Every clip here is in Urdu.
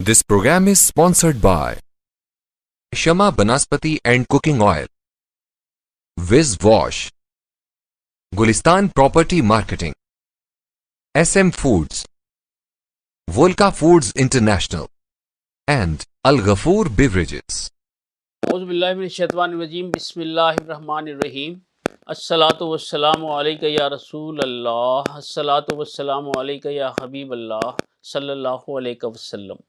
This program is sponsored by Shama Banaspati and Cooking Oil, Wiz Wash, Gulistan Property Marketing, SM Foods, Volca Foods International, and Al Ghafoor Beverages. اعوذ باللہ من الشیطان الرجیم بسم اللہ الرحمن الرحیم الصلاۃ والسلام علیکہ یا رسول اللہ الصلاۃ والسلام علیکہ یا حبیب اللہ صلی اللہ علیہ وسلم۔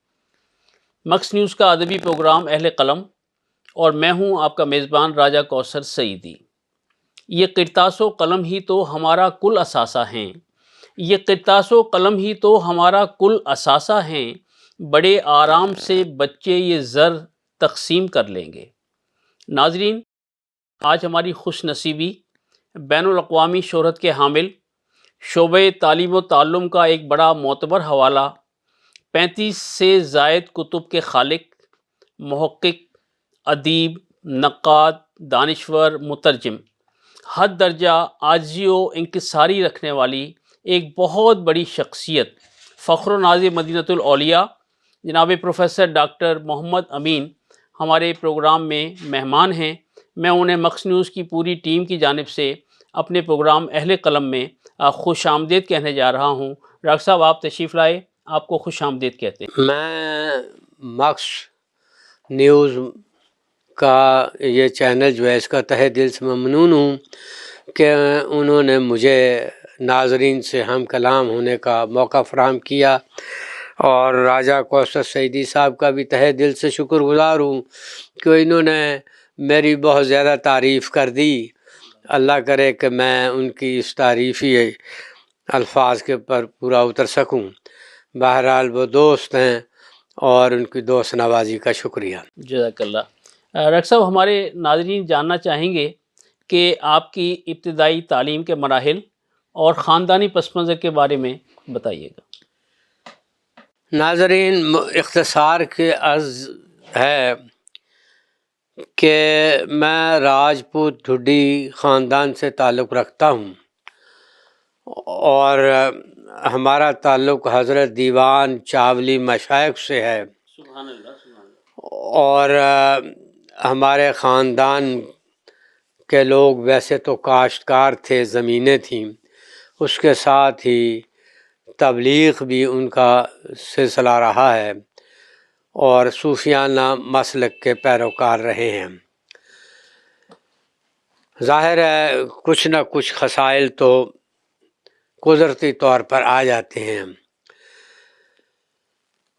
مکس نیوز کا ادبی پروگرام اہل قلم اور میں ہوں آپ کا میزبان راجہ کوثر سعیدی۔ یہ قرطاس و قلم ہی تو ہمارا کل اثاثہ ہیں، یہ قرطاس و قلم ہی تو ہمارا کل اثاثہ ہیں، بڑے آرام سے بچے یہ زر تقسیم کر لیں گے۔ ناظرین، آج ہماری خوش نصیبی بین الاقوامی شہرت کے حامل شعبہ تعلیم و تعلم کا ایک بڑا معتبر حوالہ، 35 سے زائد کتب کے خالق، محقق، ادیب، نقاد، دانشور، مترجم، حد درجہ عاجزی و انکساری رکھنے والی ایک بہت بڑی شخصیت، فخر و ناز مدینۃ الاولیاء جناب پروفیسر ڈاکٹر محمد امین ہمارے پروگرام میں مہمان ہیں۔ میں انہیں مکس نیوز کی پوری ٹیم کی جانب سے اپنے پروگرام اہل قلم میں خوش آمدید کہنے جا رہا ہوں۔ ڈاکٹر صاحب، آپ تشریف لائے، آپ کو خوش آمدید کہتے ہیں۔ میں مکس نیوز کا یہ چینل جو ہے اس کا تہہ دل سے ممنون ہوں کہ انہوں نے مجھے ناظرین سے ہم کلام ہونے کا موقع فراہم کیا، اور راجہ کوثر سعیدی صاحب کا بھی تہہ دل سے شکر گزار ہوں کہ انہوں نے میری بہت زیادہ تعریف کر دی۔ اللہ کرے کہ میں ان کی اس تعریفی الفاظ کے پر پورا اتر سکوں۔ بہرحال وہ دوست ہیں اور ان کی دوست نوازی کا شکریہ۔ جزاک اللہ۔ ڈاکٹر صاحب، ہمارے ناظرین جاننا چاہیں گے کہ آپ کی ابتدائی تعلیم کے مراحل اور خاندانی پس منظر کے بارے میں بتائیے گا۔ ناظرین، اختصار کے عرض ہے کہ میں راجپوت ڈھڈی خاندان سے تعلق رکھتا ہوں، اور ہمارا تعلق حضرت دیوان چاولی مشائخ سے ہے۔ سبحان اللہ، سبحان اللہ۔ اور ہمارے خاندان کے لوگ ویسے تو کاشتکار تھے، زمینیں تھیں، اس کے ساتھ ہی تبلیغ بھی ان کا سلسلہ رہا ہے، اور صوفیانہ مسلک کے پیروکار رہے ہیں۔ ظاہر ہے کچھ نہ کچھ خسائل تو قدرتی طور پر آ جاتے ہیں۔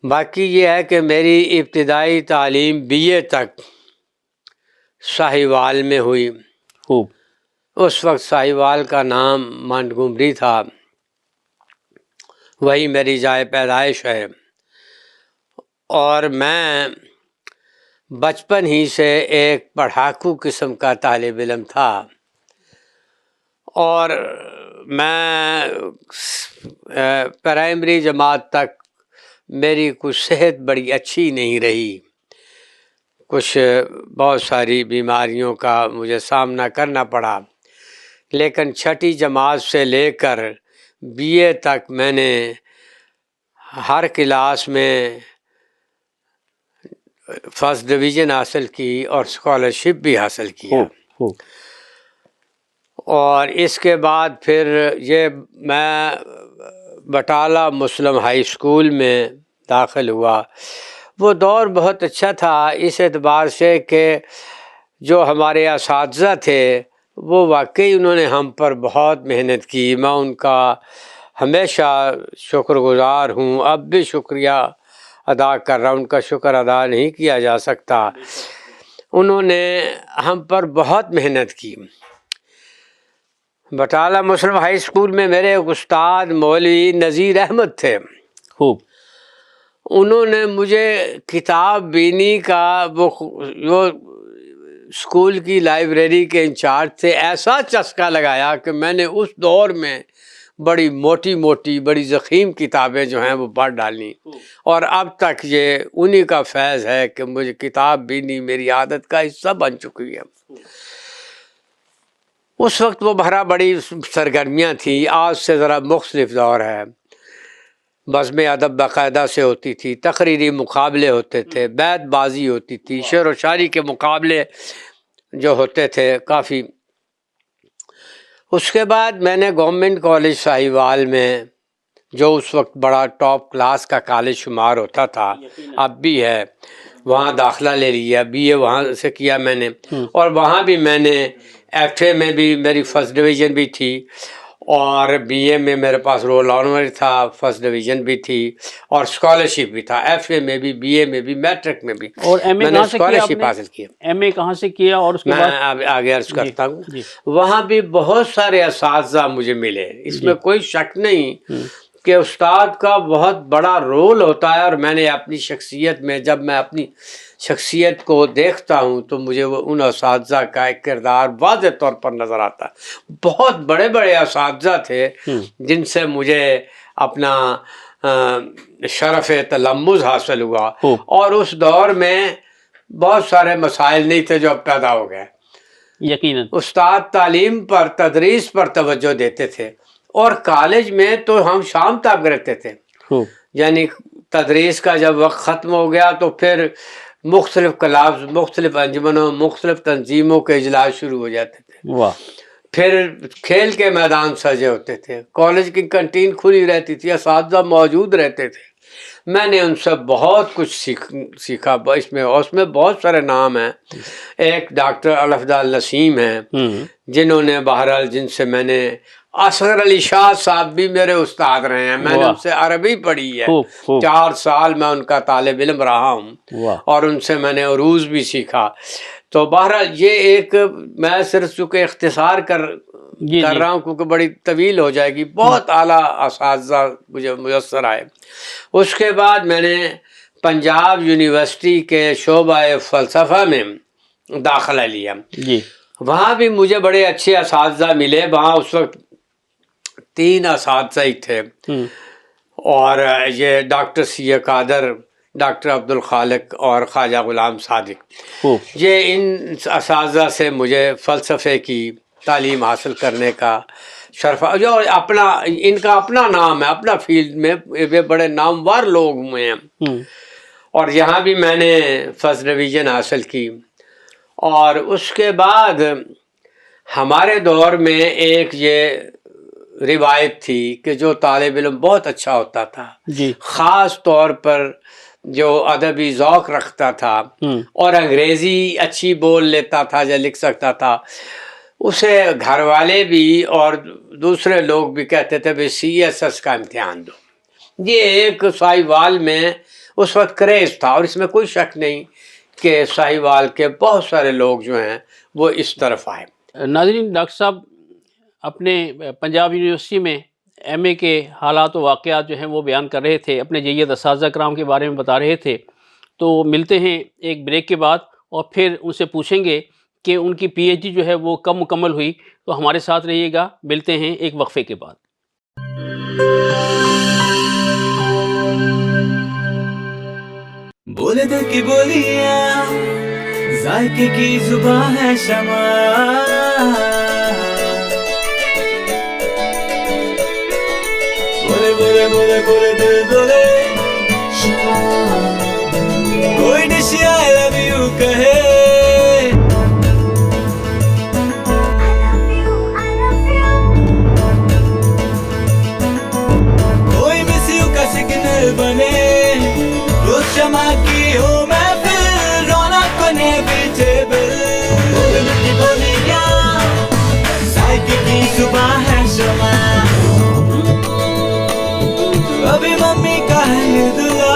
باقی یہ ہے کہ میری ابتدائی تعلیم BA تک ساہیوال میں ہوئی۔ خوب۔ اس وقت ساہیوال کا نام مانٹگومری تھا، وہی میری جائے پیدائش ہے، اور میں بچپن ہی سے ایک پڑھاکو قسم کا طالب علم تھا، اور میں پرائمری جماعت تک میری کچھ صحت بڑی اچھی نہیں رہی، کچھ بہت ساری بیماریوں کا مجھے سامنا کرنا پڑا، لیکن چھٹی جماعت سے لے کر BA تک میں نے ہر کلاس میں فرسٹ ڈویژن حاصل کی اور اسکالرشپ بھی حاصل کیا۔ اور اس کے بعد پھر یہ میں بٹالہ مسلم ہائی اسکول میں داخل ہوا۔ وہ دور بہت اچھا تھا اس اعتبار سے کہ جو ہمارے اساتذہ تھے وہ واقعی انہوں نے ہم پر بہت محنت کی، میں ان کا ہمیشہ شکر گزار ہوں، اب بھی شکریہ ادا کر رہا ہوں، ان کا شکر ادا نہیں کیا جا سکتا۔ انہوں نے ہم پر بہت محنت کی۔ بٹالہ مسلم ہائی اسکول میں میرے استاد مولوی نذیر احمد تھے۔ خوب۔ انہوں نے مجھے کتاب بینی کا، وہ اسکول کی لائبریری کے انچارج تھے، ایسا چسکا لگایا کہ میں نے اس دور میں بڑی موٹی موٹی بڑی ضخیم کتابیں جو ہیں وہ پڑھ ڈالیں، اور اب تک یہ انہی کا فیض ہے کہ مجھے کتاب بینی میری عادت کا حصہ بن چکی ہے۔ اس وقت وہ بڑی سرگرمیاں تھیں، آج سے ذرا مختلف دور ہے، بزم ادب باقاعدہ سے ہوتی تھی، تقریری مقابلے ہوتے تھے، بیت بازی ہوتی تھی، شعر و شاعری کے مقابلے جو ہوتے تھے کافی۔ اس کے بعد میں نے گورنمنٹ کالج ساہیوال میں، جو اس وقت بڑا ٹاپ کلاس کا کالج شمار ہوتا تھا، اب بھی ہے، وہاں داخلہ لے لیا، بی اے وہاں سے کیا میں نے، اور وہاں بھی میں نے ایف اے میں بھی میری فرسٹ ڈویژن بھی تھی، اور بی اے میں میرے پاس رول آنر تھا، فرسٹ ڈویژن بھی تھی، اور اسکالرشپ بھی تھا، ایف اے میں بھی، بی اے میں بھی، میٹرک میں بھی۔ اور ایم اے میں نے کہاں سے کیا آپ اسکالرشپ نے؟ حاصل کیا۔ ایم اے کہاں سے کیا اور اس کے بعد؟ میں آگے عرض کرتا ہوں۔ جی۔ وہاں بھی بہت سارے اساتذہ مجھے ملے، اس میں کوئی شک نہیں کہ استاد کا بہت بڑا رول ہوتا ہے، اور میں نے اپنی شخصیت میں، جب میں اپنی شخصیت کو دیکھتا ہوں تو مجھے وہ ان اساتذہ کا ایک کردار واضح طور پر نظر آتا ہے۔ بہت بڑے بڑے اساتذہ تھے جن سے مجھے اپنا شرف تلمذ حاصل ہوا، اور اس دور میں بہت سارے مسائل نہیں تھے جو اب پیدا ہو گئے۔ یقیناً استاد تعلیم پر، تدریس پر توجہ دیتے تھے، اور کالج میں تو ہم شام تک رہتے تھے، یعنی تدریس کا جب وقت ختم ہو گیا تو پھر مختلف کلابز، مختلف انجمنوں، مختلف تنظیموں کے اجلاس شروع ہو جاتے تھے۔ واہ۔ پھر کھیل کے میدان سجے ہوتے تھے، کالج کی کنٹین کھلی رہتی تھی، اساتذہ موجود رہتے تھے۔ میں نے ان سے بہت کچھ سیکھا، اس میں بہت سارے نام ہیں۔ ایک ڈاکٹر الفضل نسیم ہیں جنہوں نے بہرحال، جن سے میں نے، اصغر علی شاہ صاحب بھی میرے استاد رہے ہیں، میں نے ان سے عربی پڑھی ہے، 4 سال میں ان کا طالب علم رہا ہوں، اور ان سے میں نے عروض بھی سیکھا۔ تو بہرحال یہ ایک، میں صرف چونکہ اختصار کر رہا ہوں کیونکہ بڑی طویل ہو جائے گی، بہت اعلیٰ اساتذہ مجھے میسر آئے۔ اس کے بعد میں نے پنجاب یونیورسٹی کے شعبہ فلسفہ میں داخلہ لیا، وہاں بھی مجھے بڑے اچھے اساتذہ ملے۔ وہاں اس وقت 3 اساتذہ ہی تھے، اور یہ ڈاکٹر سی اے قادر، ڈاکٹر عبدالخالق اور خواجہ غلام صادق، یہ ان اساتذہ سے مجھے فلسفے کی تعلیم حاصل کرنے کا شرف، جو اپنا، ان کا اپنا نام ہے، اپنا فیلڈ میں وہ بڑے نامور لوگ ہوئے ہیں، اور یہاں بھی میں نے فرسٹ ڈویژن حاصل کی۔ اور اس کے بعد ہمارے دور میں ایک یہ روایت تھی کہ جو طالب علم بہت اچھا ہوتا تھا، خاص طور پر جو ادبی ذوق رکھتا تھا اور انگریزی اچھی بول لیتا تھا یا لکھ سکتا تھا، اسے گھر والے بھی اور دوسرے لوگ بھی کہتے تھے بھائی CSS کا امتحان دو۔ یہ ایک ساہیوال میں اس وقت کریز تھا، اور اس میں کوئی شک نہیں کہ ساہیوال کے بہت سارے لوگ جو ہیں وہ اس طرف آئے۔ ناظرین، ڈاکٹر صاحب اپنے پنجاب یونیورسٹی میں ایم اے کے حالات و واقعات جو ہیں وہ بیان کر رہے تھے، اپنے جید اساتذہ کرام کے بارے میں بتا رہے تھے۔ تو ملتے ہیں ایک بریک کے بعد، اور پھر ان سے پوچھیں گے کہ ان کی پی ایچ ڈی جو ہے وہ کب مکمل ہوئی۔ تو ہمارے ساتھ رہیے گا، ملتے ہیں ایک وقفے کے بعد۔ بولے دل کی بولیاں، ذائقے کی زبان ہے شمع، بولے بولے بولے بولے دل بولے، کوئی ڈش آئی لو یو کہے، کوئی مس یو کا سگنل بنے، روز شمع کی ہو محفل، رونق بنے ویجیبل، بولے دل کی بولیاں، ذائقے کی زبان ہے شمع، ابھی ممی کا ہے یہ دعا،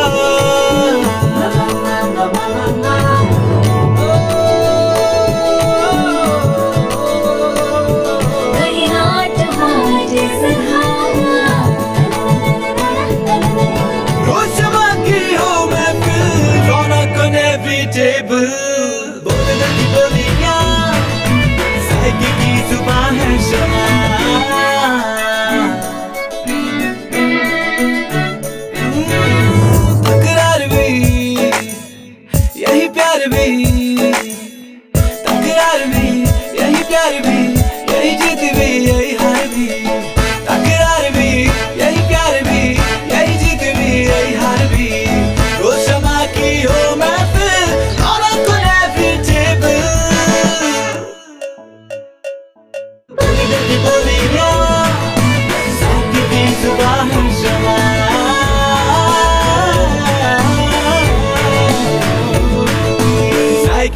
روز شمع کی ہو محفل،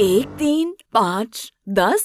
1, 3, 5, 10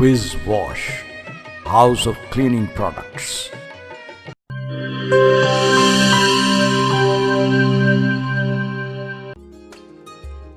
Wiz Wash, House of Cleaning Products.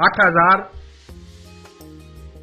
8000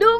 2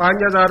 5000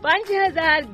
5000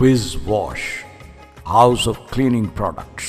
Wiz Wash, House of Cleaning Products.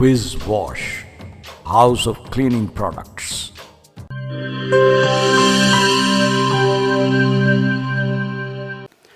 Wiz Wash, House of Cleaning Products.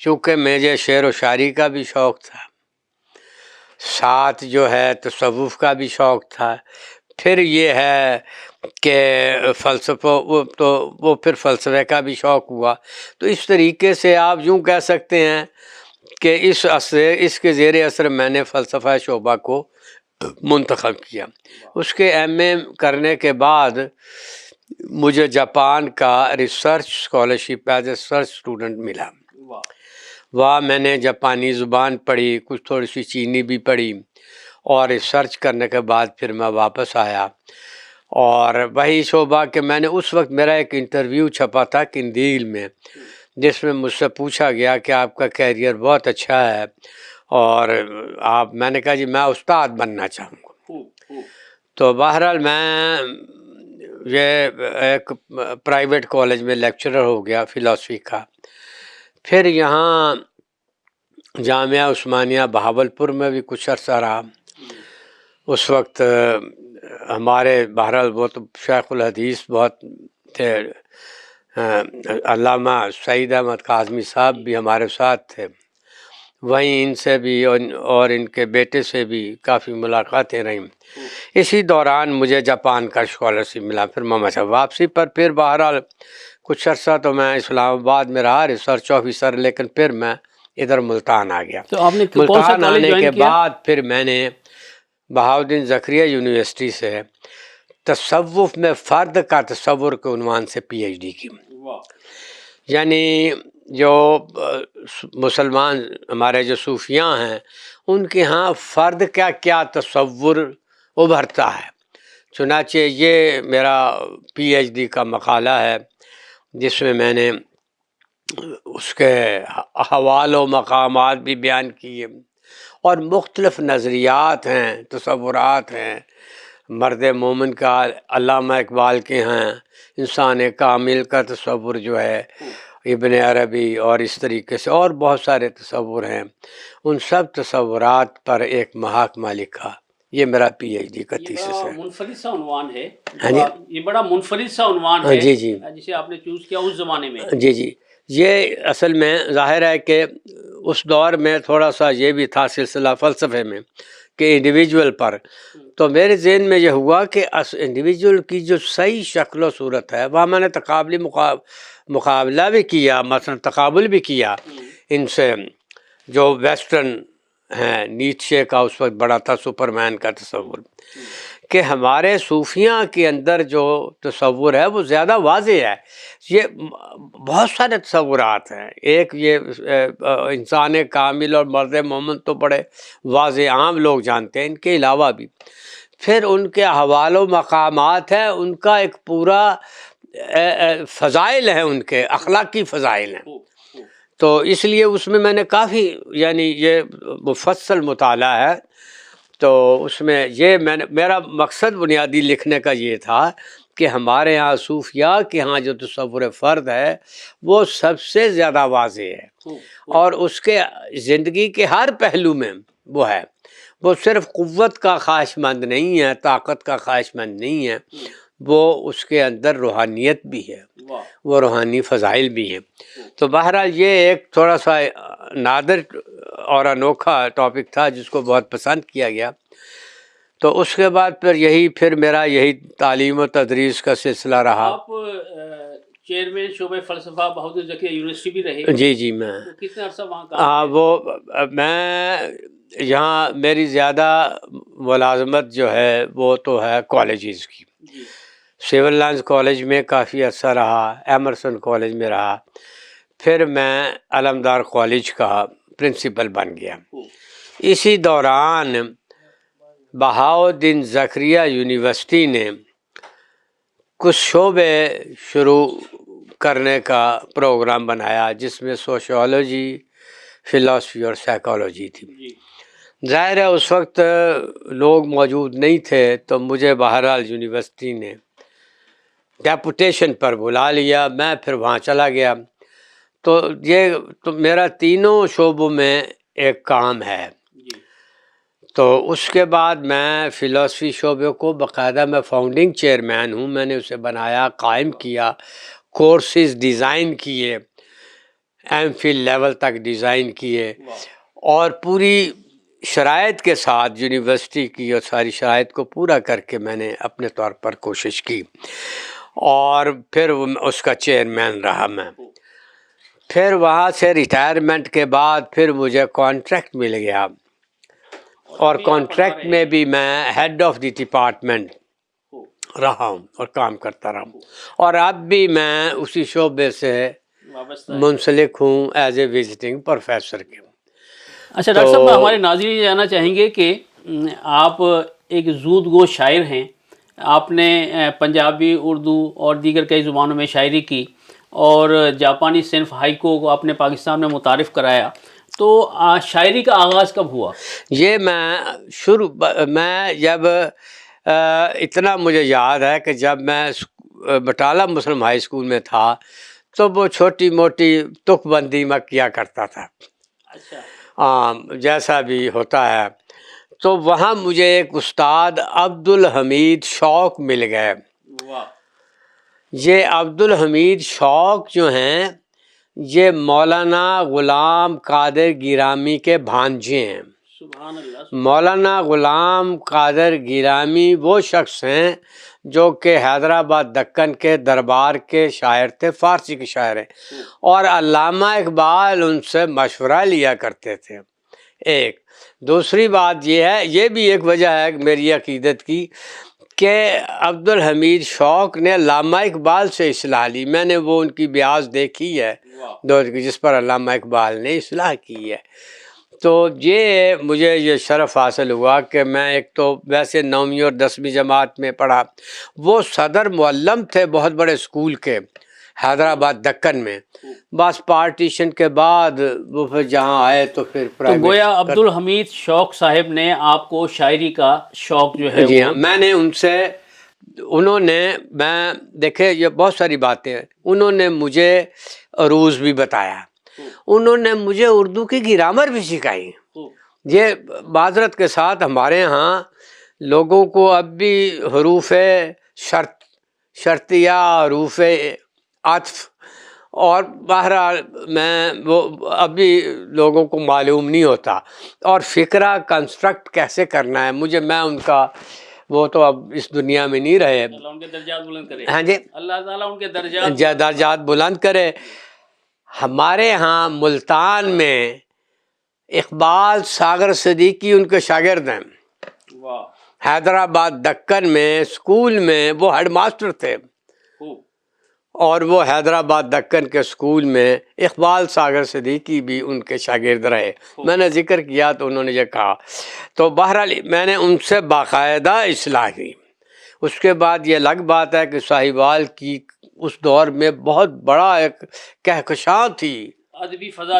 چونکہ مجھے شعر و شاعری کا بھی شوق تھا، ساتھ جو ہے تصوف کا بھی شوق تھا، پھر یہ ہے کہ وہ پھر فلسفے کا بھی شوق ہوا. تو اس طریقے سے آپ یوں کہہ سکتے ہیں کہ اس کے زیر اثر میں نے فلسفہ شعبہ کو منتخب کیا. اس کے ایم اے کرنے کے بعد مجھے جاپان کا research scholarship as a research student ملا. وہاں میں نے جاپانی زبان پڑھی، کچھ تھوڑی سی چینی بھی پڑھی، اور ریسرچ کرنے کے بعد پھر میں واپس آیا. اور وہی شعبہ کہ میں نے اس وقت میرا ایک انٹرویو چھپا تھا قندیل میں، جس میں مجھ سے پوچھا گیا کہ آپ کا کیریئر بہت اچھا ہے اور میں نے کہا جی میں استاد بننا چاہوں گا. تو بہرحال میں یہ ایک پرائیویٹ کالج میں لیکچرر ہو گیا فلاسفی کا. پھر یہاں جامعہ عثمانیہ بہاولپور میں بھی کچھ عرصہ رہا. اس وقت ہمارے بہرحال وہ تو شیخ الحدیث بہت تھے، علامہ سعید احمد کاظمی صاحب بھی ہمارے ساتھ تھے. وہیں ان سے بھی اور ان کے بیٹے سے بھی کافی ملاقاتیں رہیں. اسی دوران مجھے جاپان کا اسکالرشپ ملا. پھر میں واپسی پر پھر بہرحال کچھ عرصہ تو میں اسلام آباد میں رہا ریسرچ آفیسر، لیکن پھر میں ادھر ملتان آ گیا. تو آپ نے ملتان آنے کے بعد پھر میں نے بہاؤالدین زکریا یونیورسٹی سے تصوف میں فرد کا تصور کے عنوان سے پی ایچ ڈی کی. یعنی جو مسلمان ہمارے جو صوفیاں ہیں ان کے ہاں فرد کا کیا تصور ابھرتا ہے. چنانچہ یہ میرا پی ایچ ڈی کا مقالہ ہے جس میں نے اس کے احوال و مقامات بھی بیان کیے اور مختلف نظریات ہیں، تصورات ہیں. مرد مومن کا علامہ اقبال کے ہیں، انسان کامل کا تصور جو ہے ابن عربی، اور اس طریقے سے اور بہت سارے تصور ہیں. ان سب تصورات پر ایک محاکمہ لکھا. یہ میرا پی ایچ ڈی کا تھیسس ہے. منفرد سا عنوان ہے. ہاں جی، یہ بڑا منفرد سا عنوان ہے جی جی جسے آپ نے چوز کیا اس زمانے میں. جی جی. یہ اصل میں ظاہر ہے کہ اس دور میں تھوڑا سا یہ بھی تھا سلسلہ فلسفے میں کہ انڈیویجول پر. تو میرے ذہن میں یہ ہوا کہ انڈیویجول کی جو صحیح شکل و صورت ہے وہاں میں نے تقابلی مقابلہ بھی کیا، مثلا تقابل بھی کیا ان سے جو ویسٹرن ہیں. نیچے کا اس وقت بڑا تھا سپرمین کا تصور، کہ ہمارے صوفیاں کے اندر جو تصور ہے وہ زیادہ واضح ہے. یہ بہت سارے تصورات ہیں. ایک یہ انسان کامل اور مرد مومن تو بڑے واضح عام لوگ جانتے ہیں، ان کے علاوہ بھی پھر ان کے احوال و مقامات ہیں، ان کا ایک پورا فضائل ہیں، ان کے اخلاقی فضائل ہیں. تو اس لیے اس میں نے کافی یعنی یہ مفصل مطالعہ ہے. تو اس میں یہ میرا مقصد بنیادی لکھنے کا یہ تھا کہ ہمارے ہاں صوفیاء کے ہاں جو تصور فرد ہے وہ سب سے زیادہ واضح ہے، اور اس کے زندگی کے ہر پہلو میں وہ ہے. وہ صرف قوت کا خواہش مند نہیں ہے، طاقت کا خواہش مند نہیں ہے، وہ اس کے اندر روحانیت بھی ہے، وہ روحانی فضائل بھی ہیں. تو بہرحال یہ ایک تھوڑا سا نادر اور انوکھا ٹاپک تھا جس کو بہت پسند کیا گیا. تو اس کے بعد پھر میرا یہی تعلیم و تدریس کا سلسلہ رہا. آپ چیئرمین شعبہ فلسفہ بہاؤالدین زکریا یونیورسٹی بھی رہے. جی جی. میں کتنے عرصہ وہاں کا؟ میں یہاں میری زیادہ ملازمت جو ہے وہ تو ہے کالجز کی. سول لائنز کالج میں کافی عرصہ رہا، ایمرسن کالج میں رہا، پھر میں علمدار کالج کا پرنسپل بن گیا. اسی دوران بہاؤالدین زکریا یونیورسٹی نے کچھ شعبے شروع کرنے کا پروگرام بنایا جس میں سوشیولوجی، فلاسفی اور سائیکالوجی تھی. ظاہر ہے اس وقت لوگ موجود نہیں تھے، تو مجھے بہرحال یونیورسٹی نے ڈیپوٹیشن پر بلا لیا. میں پھر وہاں چلا گیا. تو یہ تو میرا تینوں شعبوں میں ایک کام ہے. تو اس کے بعد میں فلاسفی شعبے کو باقاعدہ میں فاؤنڈنگ چیئرمین ہوں. میں نے اسے بنایا، قائم کیا، کورسز ڈیزائن کیے، MPhil لیول تک ڈیزائن کیے اور پوری شرائط کے ساتھ یونیورسٹی کی اور ساری شرائط کو پورا کر کے میں نے اپنے طور پر کوشش کی اور پھر اس کا چیئرمین رہا میں. پھر وہاں سے ریٹائرمنٹ کے بعد پھر مجھے کانٹریکٹ مل گیا اور کانٹریکٹ میں بھی میں ہیڈ آف دی ڈپارٹمنٹ رہا ہوں اور کام کرتا رہا ہوں اور اب بھی میں اسی شعبے سے منسلک ہوں ایز اے وزٹنگ پروفیسر کے. اچھا ڈاکٹر صاحب، ہمارے ناظرین یہ جاننا چاہیں گے کہ آپ ایک زود گو شاعر ہیں. آپ نے پنجابی، اردو اور دیگر کئی زبانوں میں شاعری کی اور جاپانی صنف ہائیکو کو آپ نے پاکستان میں متعارف کرایا. تو شاعری کا آغاز کب ہوا؟ یہ میں جب اتنا مجھے یاد ہے کہ جب میں بٹالہ مسلم ہائی اسکول میں تھا تو وہ چھوٹی موٹی تک بندی میں کیا کرتا تھا. جیسا بھی ہوتا ہے. تو وہاں مجھے ایک استاد عبدالحمید شوق مل گئے. یہ عبدالحمید شوق جو ہیں یہ مولانا غلام قادر گیرامی کے بھانجے ہیں. مولانا غلام قادر گیرامی وہ شخص ہیں جو کہ حیدرآباد دکن کے دربار کے شاعر تھے، فارسی کے شاعر ہیں، اور علامہ اقبال ان سے مشورہ لیا کرتے تھے. ایک دوسری بات یہ ہے، یہ بھی ایک وجہ ہے میری عقیدت کی کہ عبدالحمید شوق نے علامہ اقبال سے اصلاح لی. میں نے وہ ان کی بیاض دیکھی ہے جس پر علامہ اقبال نے اصلاح کی ہے. تو یہ مجھے یہ شرف حاصل ہوا کہ میں ایک تو ویسے 9ویں اور 10ویں جماعت میں پڑھا. وہ صدر معلم تھے بہت بڑے اسکول کے حیدرآباد دکن میں. بس پارٹیشن کے بعد وہ پھر جہاں آئے تو پھر گویا عبدالحمید شوق صاحب نے آپ کو شاعری کا شوق جو ہے. جی ہاں، میں نے ان سے میں دیکھے یہ بہت ساری باتیں ہیں. انہوں نے مجھے عروض بھی بتایا، انہوں نے مجھے اردو کی گرامر بھی سکھائی. یہ معذرت کے ساتھ ہمارے ہاں لوگوں کو اب بھی حروف شرطیہ، حروف عطف اور بہرحال وہ ابھی لوگوں کو معلوم نہیں ہوتا، اور فقرہ کنسٹرکٹ کیسے کرنا ہے میں ان کا وہ تو اب اس دنیا میں نہیں رہے. اللہ ان کے درجات بلند کرے. ہاں جی، اللہ تعالیٰ ان کے درجات بلند کرے. ہمارے ہاں ملتان میں اقبال ساگر صدیقی ان کے شاگرد ہیں. حیدرآباد دکن میں اسکول میں وہ ہیڈ ماسٹر تھے اور وہ حیدرآباد دکن کے اسکول میں اقبال ساگر صدیقی بھی ان کے شاگرد رہے. میں نے ذکر کیا تو انہوں نے یہ کہا. تو بہرحال میں نے ان سے باقاعدہ اصلاح کی. اس کے بعد یہ الگ بات ہے کہ صاحبال کی اس دور میں بہت بڑا ایک کہکشاں تھی، ادبی فضا،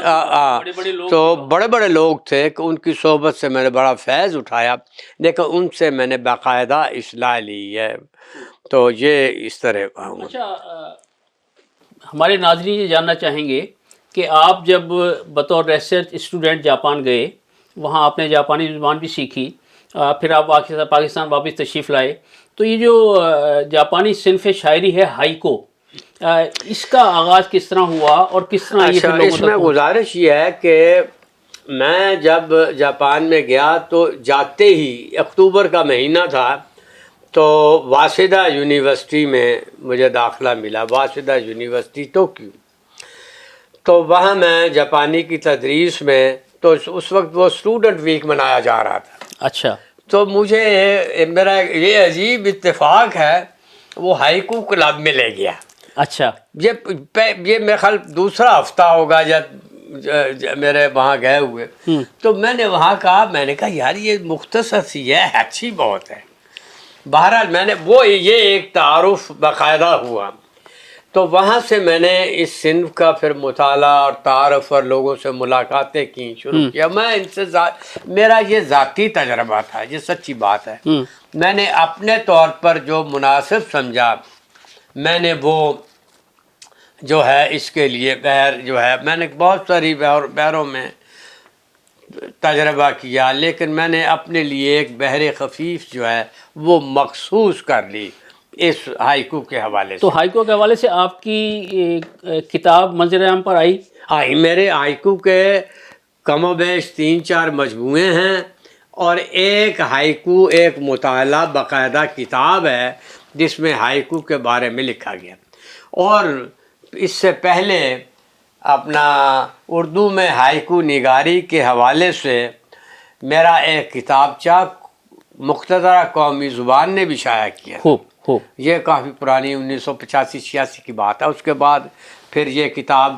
تو بڑے بڑے لوگ تھے کہ ان کی صحبت سے میں نے بڑا فیض اٹھایا، لیکن ان سے میں نے باقاعدہ اصلاح لی ہے. تو یہ اس طرح. اچھا، ہمارے ناظرین یہ جاننا چاہیں گے کہ آپ جب بطور ریسرچ اسٹوڈنٹ جاپان گئے، وہاں آپ نے جاپانی زبان بھی سیکھی، پھر آپ پاکستان واپس تشریف لائے، تو یہ جو جاپانی صنف شاعری ہے ہائیکو، اس کا آغاز کس طرح ہوا اور کس طرح یہ لوگوں تک؟ اس میں گزارش یہ ہے کہ میں جب جاپان میں گیا تو جاتے ہی اکتوبر کا مہینہ تھا تو واسدہ یونیورسٹی میں مجھے داخلہ ملا، واسدہ یونیورسٹی ٹوکیو. تو وہاں میں جاپانی کی تدریس میں، تو اس وقت وہ اسٹوڈنٹ ویک منایا جا رہا تھا. اچھا. تو مجھے میرا یہ عجیب اتفاق ہے، وہ ہائیکو کلب میں لے گیا. اچھا. یہ میرے خیال دوسرا ہفتہ ہوگا جب میرے وہاں گئے ہوئے. تو میں نے وہاں کہا، میں نے کہا یار یہ مختصر سی ہے، اچھی بہت ہے. بہرحال میں نے یہ ایک تعارف باقاعدہ ہوا. تو وہاں سے میں نے اس صنف کا پھر مطالعہ اور تعارف اور لوگوں سے ملاقاتیں کی شروع کیا. میں ان سے میرا یہ ذاتی تجربہ تھا، یہ سچی بات ہے. میں نے اپنے طور پر جو مناسب سمجھا، میں نے وہ جو ہے اس کے لیے جو ہے میں نے بہت ساری بحروں میں تجربہ کیا، لیکن میں نے اپنے لیے ایک بحر خفیف جو ہے وہ مخصوص کر لی. اس ہائیکو کے حوالے سے. تو ہائیکو کے حوالے سے آپ کی کتاب منظر عام پر آئی؟ میرے ہائیکو کے کم و بیش 3-4 مجموعے ہیں، اور ایک ہائیکو ایک مطالعہ باقاعدہ کتاب ہے جس میں ہائیکو کے بارے میں لکھا گیا. اور اس سے پہلے اپنا اردو میں ہائیکو نگاری کے حوالے سے میرا ایک کتابچہ مقتدرہ قومی زبان نے بھی شائع کیا. یہ کافی پرانی 1985-86 کی بات ہے. اس کے بعد پھر یہ کتاب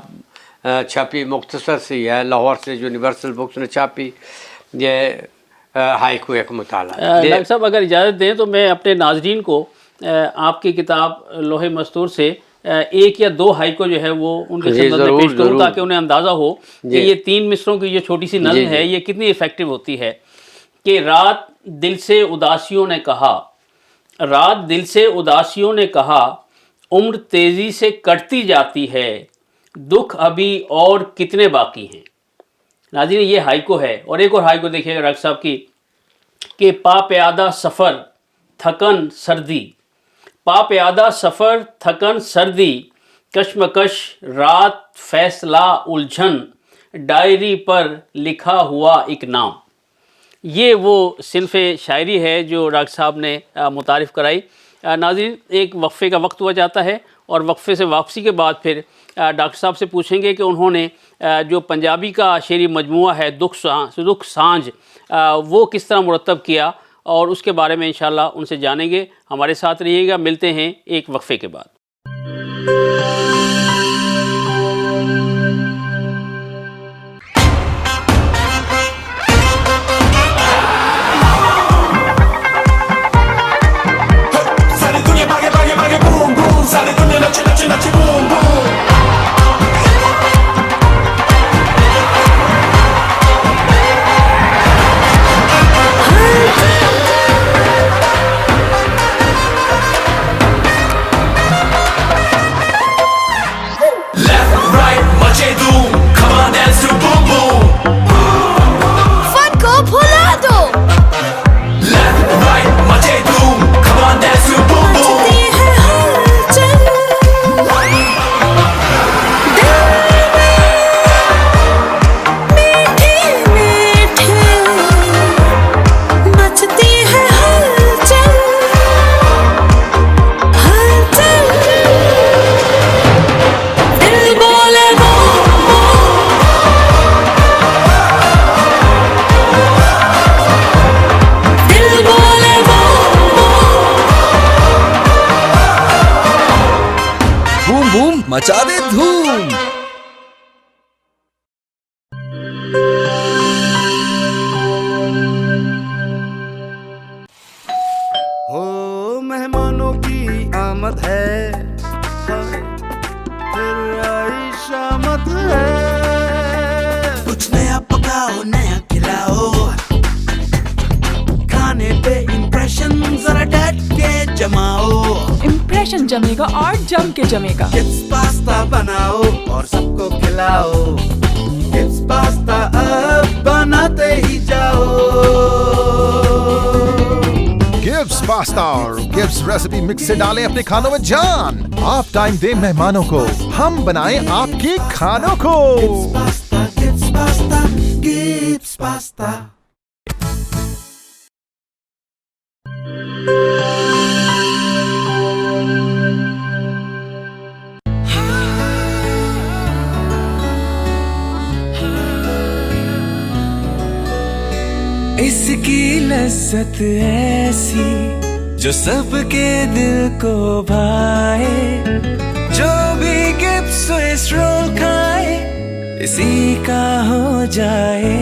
چھپی، مختصر سی ہے، لاہور سے یونیورسل بکس نے چھاپی، یہ ہائیکو ایک مطالعہ. ڈاکٹر صاحب اگر اجازت دیں تو میں اپنے ناظرین کو آپ کی کتاب لوح مستور سے ایک یا 2 ہائیکو جو ہے وہ ان کے خدمت میں پیش کروں تاکہ انہیں اندازہ ہو کہ یہ 3 مصروں کی جو چھوٹی سی نظم ہے یہ کتنی ایفیکٹو ہوتی ہے. کہ رات دل سے اداسیوں نے کہا، رات دل سے اداسیوں نے کہا، عمر تیزی سے کٹتی جاتی ہے، دکھ ابھی اور کتنے باقی ہیں. ناظرین یہ ہائیکو ہے. اور ایک اور ہائیکو دیکھیے گا ڈاکٹر صاحب کی کہ پا پیادہ سفر تھکن سردی، پا پیادہ سفر تھکن سردی، کشمکش رات فیصلہ الجھن، ڈائری پر لکھا ہوا ایک نام. یہ وہ صنف شاعری ہے جو ڈاکٹر صاحب نے متعارف کرائی. ناظرین ایک وقفے کا وقت ہوا جاتا ہے، اور وقفے سے واپسی کے بعد پھر ڈاکٹر صاحب سے پوچھیں گے کہ انہوں نے جو پنجابی کا شعری مجموعہ ہے دکھ سانجھ وہ کس طرح مرتب کیا، اور اس کے بارے میں انشاءاللہ ان سے جانیں گے. ہمارے ساتھ رہیے گا. ملتے ہیں ایک وقفے کے بعد. مچا دے دھوم. ہو مہمانوں کی آمد ہے، پھر آئی شامت ہے، کچھ نیا پکاؤ نیا کھلاؤ، کھانے پہ امپریشن ذرا ڈٹ کے جماؤ، امپریشن جمے گا اور جم کے جمے گا. کڈس پاستا بناؤ اور سب کو کھلاؤ، کڈس پاستا اب بناتے ہی جاؤ. گبس پاستا اور گبس ریسیپی مکس سے ڈالیں اپنے کھانوں میں جان. آپ ٹائم دیں مہمانوں کو، ہم بنائیں آپ کے کھانوں کو. Gibbs pasta, Gibbs pasta. اس کی لذت ایسی جو سب کے دل کو بھائے، جو بھی گبس سوئس رول کھائے اسی کا ہو جائے.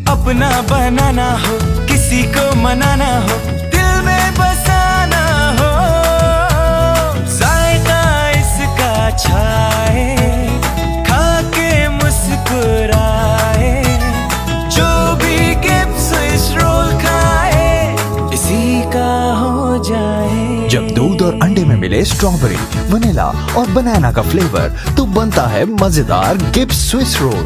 اپنا بنانا ہو، کسی کو منانا ہو، دل میں بسانا ہو، ذائقہ اس کا چھائے، کھا کے مسکرائے، جو بھی گبس سوئس رول کھائے اسی کا ہو جائے. جب دودھ اور انڈے میں ملے اسٹرابری، ونیلا اور بنانا کا فلیور تو بنتا ہے مزیدار گبس سوئس رول.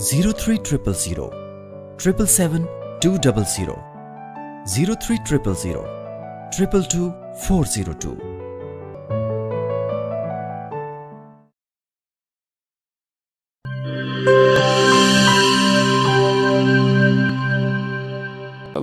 0300 777 200 0300 222 402।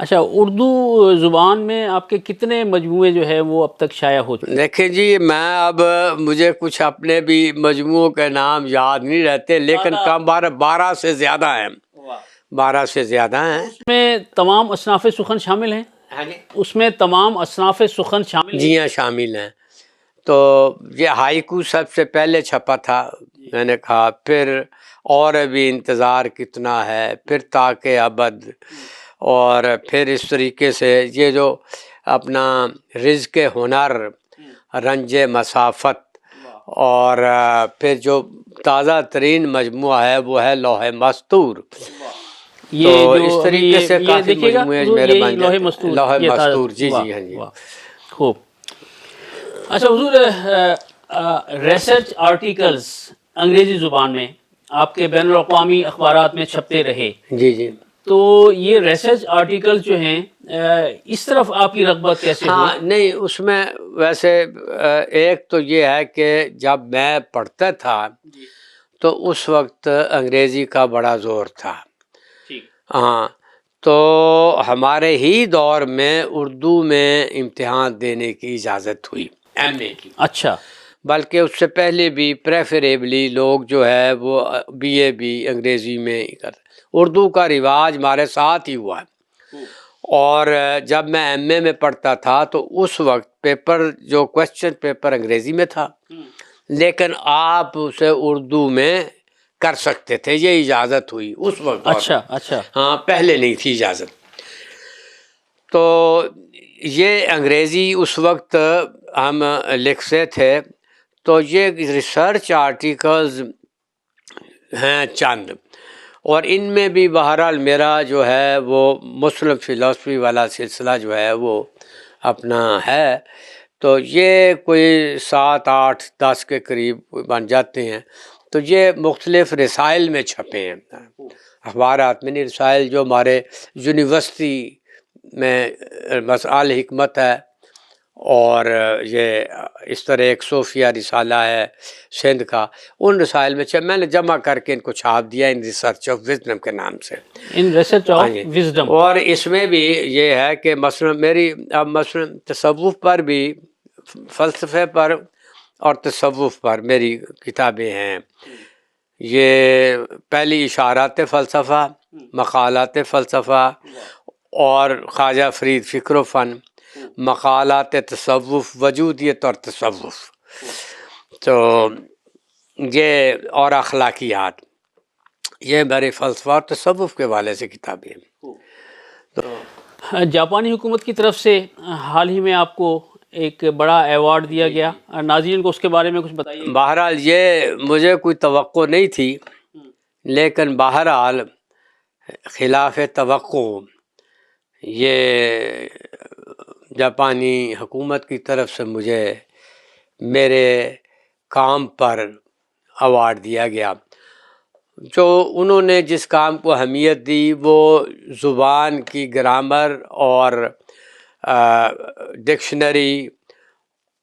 اچھا، اردو زبان میں آپ کے کتنے مجموعے جو ہے وہ اب تک شائع ہو چکے؟ دیکھیں جی، میں اب مجھے کچھ اپنے بھی مجموعوں کے نام یاد نہیں رہتے، لیکن کم 12 سے زیادہ ہیں، 12 سے زیادہ ہیں۔ اس میں تمام اصناف سخن شامل ہیں؟ اس میں تمام اصناف سخن شامل ہیں؟ جی ہاں، شامل ہیں۔ تو یہ ہائیکو سب سے پہلے چھپا تھا، میں نے کہا، پھر اور ابھی انتظار کتنا ہے، پھر تاکہ ابد، اور پھر اس طریقے سے یہ جو اپنا رزق ہنر، رنج مسافت، اور پھر جو تازہ ترین مجموعہ ہے وہ ہے لوح مستور۔ تو اس طریقے سے کافی مجموعے میرے بن جاتے ہیں۔ لوح مستور، جی جی ہاں جی۔ خوب۔ اچھا حضور، ریسرچ آرٹیکلز انگریزی زبان میں آپ کے بین الاقوامی اخبارات میں چھپتے رہے، جی جی، تو یہ ریسرچ آرٹیکل جو ہیں اس طرف آپ کی رغبت کیسے ہوئی؟ ہاں نہیں، اس میں ویسے ایک تو یہ ہے کہ جب میں پڑھتا تھا تو اس وقت انگریزی کا بڑا زور تھا، ہاں، تو ہمارے ہی دور میں اردو میں امتحان دینے کی اجازت ہوئی، ایم اے کی۔ اچھا، بلکہ اس سے پہلے بھی پریفریبلی لوگ جو ہے وہ بی اے بھی انگریزی میں ہی کرتے، اردو کا رواج ہمارے ساتھ ہی ہوا ہے۔ اور جب میں ایم اے میں پڑھتا تھا تو اس وقت پیپر، جو کوشچن پیپر انگریزی میں تھا، لیکن آپ اسے اردو میں کر سکتے تھے، یہ اجازت ہوئی اس وقت۔ اچھا اچھا، ہاں، پہلے نہیں تھی اجازت۔ تو یہ انگریزی اس وقت ہم لکھتے تھے، تو یہ ریسرچ آرٹیکلز ہیں چند، اور ان میں بھی بہرحال میرا جو ہے وہ مسلم فلسفی والا سلسلہ جو ہے وہ اپنا ہے، تو یہ کوئی 7 8 10 کے قریب بن جاتے ہیں۔ تو یہ مختلف رسائل میں چھپے ہیں، اخبارات میں نہیں، رسائل جو ہمارے یونیورسٹی میں بس الحکمت ہے، اور یہ اس طرح ایک صوفیہ رسالہ ہے سندھ کا، ان رسائل میں میں نے جمع کر کے ان کو چھاپ دیا، ان ریسرچ آف وزڈم کے نام سے، ان ریسرچ آف وزڈم۔ اور اس میں بھی یہ ہے کہ مثلا میری اب مثلا تصوف پر بھی، فلسفے پر اور تصوف پر میری کتابیں ہیں۔ یہ پہلی اشارات فلسفہ، مقالات فلسفہ، اور خواجہ فرید فکر و فن، مقالات تصوف، وجودیت اور تصوف، تو یہ، اور اخلاقیات، یہ میرے فلسفہ اور تصوف کے والے سے کتابیں ہیں۔ جاپانی حکومت کی طرف سے حال ہی میں آپ کو ایک بڑا ایوارڈ دیا گیا، ناظرین کو اس کے بارے میں کچھ بتائیے۔ بہرحال یہ مجھے کوئی توقع نہیں تھی، لیکن بہرحال خلاف توقع یہ جاپانی حکومت کی طرف سے مجھے میرے کام پر ایوارڈ دیا گیا۔ جو انہوں نے جس کام کو اہمیت دی وہ زبان کی گرامر اور ڈکشنری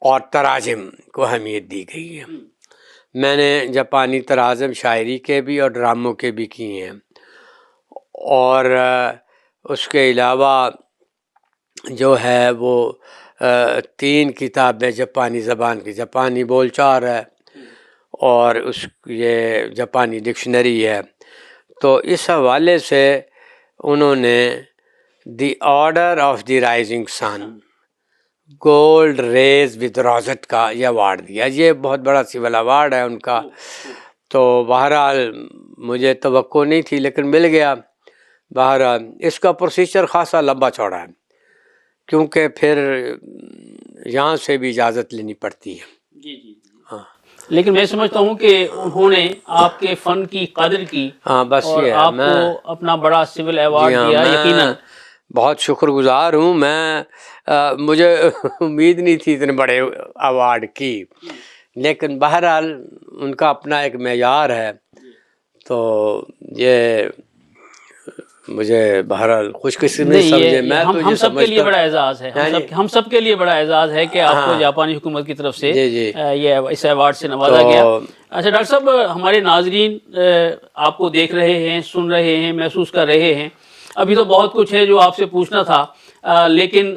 اور تراجم کو اہمیت دی گئی ہے۔ میں نے جاپانی تراجم شاعری کے بھی اور ڈراموں کے بھی کیے ہیں، اور اس کے علاوہ جو ہے وہ 3 کتابیں جاپانی زبان کی، جاپانی بول چال ہے، اور یہ جاپانی ڈکشنری ہے۔ تو اس حوالے سے انہوں نے the order of the rising sun, gold rays with rosette کا یہ ایوارڈ دیا۔ یہ بہت بڑا سول ایوارڈ ہے ان کا۔ تو بہرحال مجھے توقع نہیں تھی، لیکن مل گیا۔ بہرحال اس کا پروسیجر خاصا لمبا چوڑا ہے، کیونکہ پھر یہاں سے بھی اجازت لینی پڑتی ہے۔ جی جی، ہاں، لیکن میں سمجھتا ہوں کہ انہوں نے آپ کے فن کی قدر کی، ہاں بس اور یہ آپ کو اپنا بڑا سول ایوارڈ دیا۔ یقیناً بہت شکر گزار ہوں میں، مجھے امید نہیں تھی اتنے بڑے ایوارڈ کی، لیکن بہرحال ان کا اپنا ایک معیار ہے، تو یہ مجھے بہرحال خوش قسمتی سمجھے۔ میں تو ہم سب کے لیے بڑا اعزاز ہے، ہم سب کے لیے بڑا اعزاز ہے کہ آپ کو جاپانی حکومت کی طرف سے یہ اس ایوارڈ سے نوازا گیا۔ اچھا ڈاکٹر صاحب، ہمارے ناظرین آپ کو دیکھ رہے ہیں، سن رہے ہیں، محسوس کر رہے ہیں ابھی تو بہت کچھ ہے جو آپ سے پوچھنا تھا، لیکن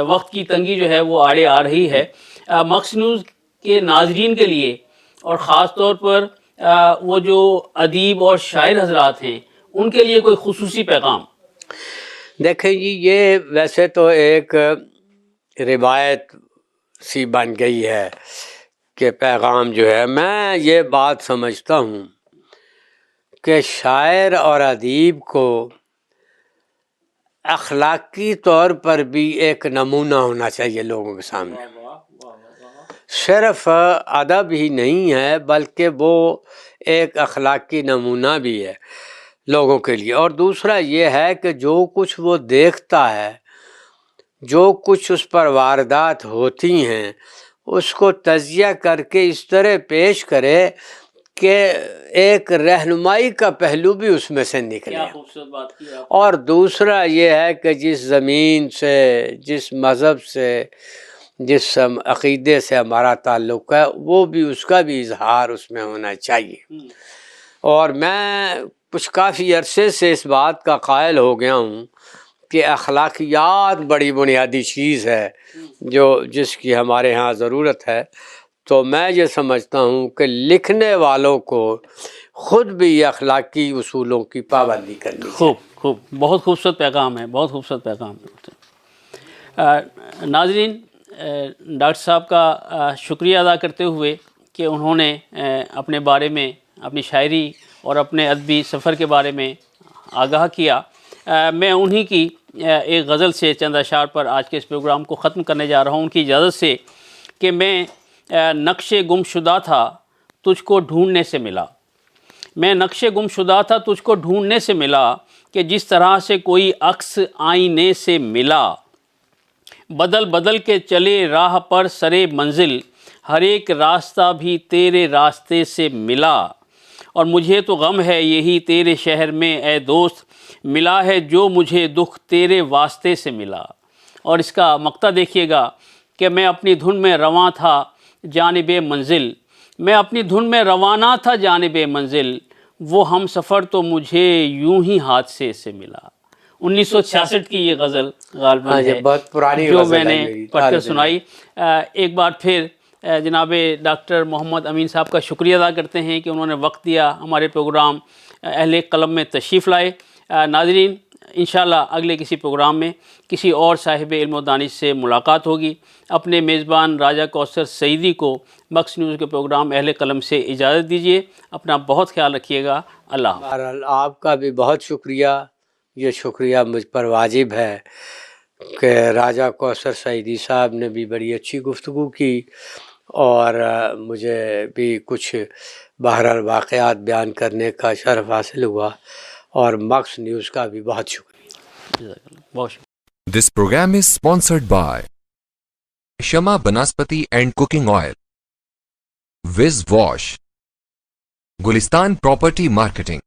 وقت کی تنگی جو ہے وہ آڑے آ رہی ہے۔ مکس نیوز کے ناظرین کے لیے اور خاص طور پر وہ جو ادیب اور شاعر حضرات ہیں ان کے لیے کوئی خصوصی پیغام؟ دیکھیں جی، یہ ویسے تو ایک روایت سی بن گئی ہے کہ پیغام جو ہے، میں یہ بات سمجھتا ہوں کہ شاعر اور ادیب کو اخلاقی طور پر بھی ایک نمونہ ہونا چاہیے لوگوں کے سامنے۔ صرف ادب ہی نہیں ہے بلکہ وہ ایک اخلاقی نمونہ بھی ہے لوگوں کے لیے۔ اور دوسرا یہ ہے کہ جو کچھ وہ دیکھتا ہے، جو کچھ اس پر واردات ہوتی ہیں، اس کو تجزیہ کر کے اس طرح پیش کرے کہ ایک رہنمائی کا پہلو بھی اس میں سے نکلے۔ اور دوسرا یہ ہے کہ جس زمین سے، جس مذہب سے، جس عقیدے سے ہمارا تعلق ہے، وہ بھی اس کا بھی اظہار اس میں ہونا چاہیے۔ اور میں کچھ کافی عرصے سے اس بات کا قائل ہو گیا ہوں کہ اخلاقیات بڑی بنیادی چیز ہے جس کی ہمارے ہاں ضرورت ہے۔ تو میں یہ سمجھتا ہوں کہ لکھنے والوں کو خود بھی اخلاقی اصولوں کی پابندی کرنی چاہیے۔ خوب، بہت خوبصورت پیغام ہے، بہت خوبصورت پیغام ہے۔ ناظرین، ڈاکٹر صاحب کا شکریہ ادا کرتے ہوئے کہ انہوں نے اپنے بارے میں، اپنی شاعری اور اپنے ادبی سفر کے بارے میں آگاہ کیا، میں انہی کی ایک غزل سے چند اشعار پر آج کے اس پروگرام کو ختم کرنے جا رہا ہوں، ان کی اجازت سے، کہ میں نقش گم شدہ تھا تجھ کو ڈھونڈنے سے ملا، میں نقش گم شدہ تھا تجھ کو ڈھونڈنے سے ملا، کہ جس طرح سے کوئی عکس آئینے سے ملا، بدل بدل کے چلے راہ پر سرے منزل، ہر ایک راستہ بھی تیرے راستے سے ملا، اور مجھے تو غم ہے یہی تیرے شہر میں اے دوست، ملا ہے جو مجھے دکھ تیرے واسطے سے ملا۔ اور اس کا مقطع دیکھیے گا کہ میں اپنی دھن میں رواں تھا جانب منزل، میں اپنی دھن میں روانہ تھا جانب منزل، وہ ہم سفر تو مجھے یوں ہی حادثے سے ملا۔ 1966 کی یہ غزل غالباً ہے، بہت پرانی جو غزل میں نے ہے، پڑھ کر سنائی۔ ایک بار پھر جناب ڈاکٹر محمد امین صاحب کا شکریہ ادا کرتے ہیں کہ انہوں نے وقت دیا، ہمارے پروگرام اہل قلم میں تشریف لائے۔ ناظرین، انشاءاللہ اگلے کسی پروگرام میں کسی اور صاحب علم و دانش سے ملاقات ہوگی۔ اپنے میزبان راجہ کوثر سعیدی کو مکس نیوز کے پروگرام اہل قلم سے اجازت دیجیے۔ اپنا بہت خیال رکھیے گا۔ اللہ حافظ۔ بہرحال آپ کا بھی بہت شکریہ، یہ شکریہ مجھ پر واجب ہے کہ راجہ کوثر سعیدی صاحب نے بھی بڑی اچھی گفتگو کی، اور مجھے بھی کچھ بہرحال واقعات بیان کرنے کا شرف حاصل ہوا، اور مکس نیوز کا بھی بہت شکریہ۔ بہت شکریہ۔ This program is sponsored by Shama Banaspati and Cooking Oil, Viz Wash, Gulistan Property Marketing,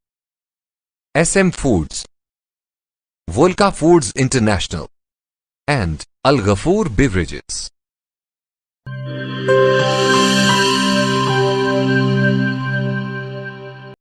SM Foods, Volca Foods International, and Al Ghafoor Beverages.